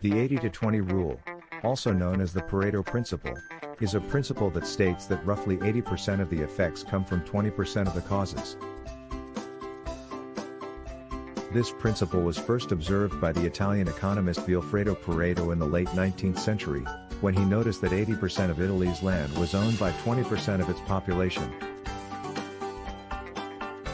The 80 to 20 rule, also known as the Pareto principle, is a principle that states that roughly 80% of the effects come from 20% of the causes. This principle was first observed by the Italian economist Vilfredo Pareto in the late 19th century, when he noticed that 80% of Italy's land was owned by 20% of its population.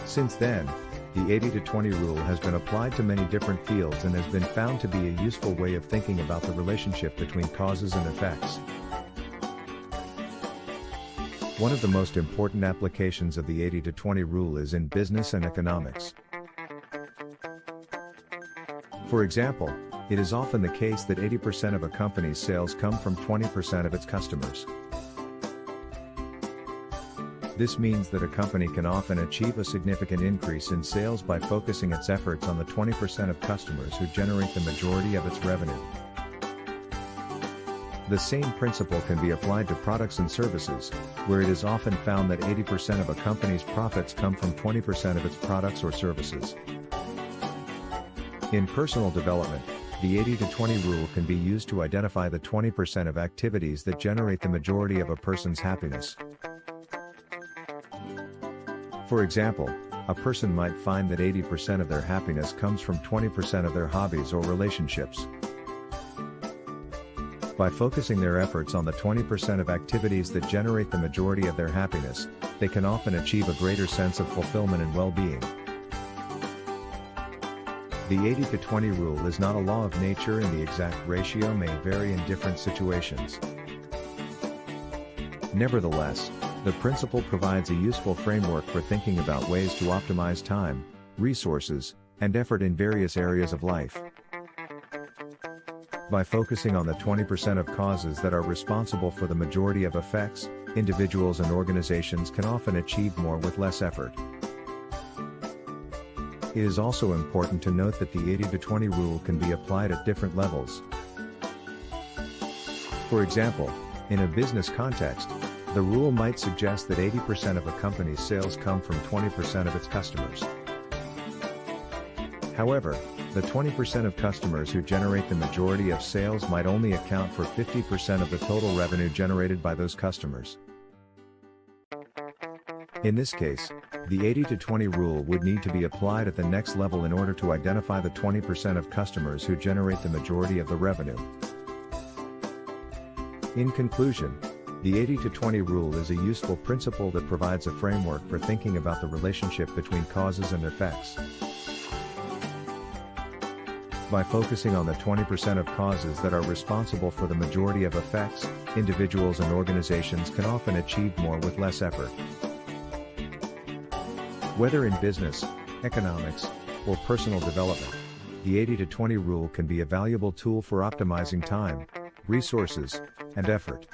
Since then, the 80 to 20 rule has been applied to many different fields and has been found to be a useful way of thinking about the relationship between causes and effects. One of the most important applications of the 80 to 20 rule is in business and economics. For example, it is often the case that 80% of a company's sales come from 20% of its customers. This means that a company can often achieve a significant increase in sales by focusing its efforts on the 20% of customers who generate the majority of its revenue. The same principle can be applied to products and services, where it is often found that 80% of a company's profits come from 20% of its products or services. In personal development, the 80 to 20 rule can be used to identify the 20% of activities that generate the majority of a person's happiness. For example, a person might find that 80% of their happiness comes from 20% of their hobbies or relationships. By focusing their efforts on the 20% of activities that generate the majority of their happiness, they can often achieve a greater sense of fulfillment and well-being. The 80 to 20 rule is not a law of nature, and the exact ratio may vary in different situations. Nevertheless, the principle provides a useful framework for thinking about ways to optimize time, resources, and effort in various areas of life. By focusing on the 20% of causes that are responsible for the majority of effects, individuals and organizations can often achieve more with less effort. It is also important to note that the 80 to 20 rule can be applied at different levels. For example, in a business context, the rule might suggest that 80% of a company's sales come from 20% of its customers. However, the 20% of customers who generate the majority of sales might only account for 50% of the total revenue generated by those customers. In this case, the 80 to 20 rule would need to be applied at the next level in order to identify the 20% of customers who generate the majority of the revenue. In conclusion, the 80 to 20 rule is a useful principle that provides a framework for thinking about the relationship between causes and effects. By focusing on the 20% of causes that are responsible for the majority of effects, individuals and organizations can often achieve more with less effort. Whether in business, economics, or personal development, the 80 to 20 rule can be a valuable tool for optimizing time, resources, and effort.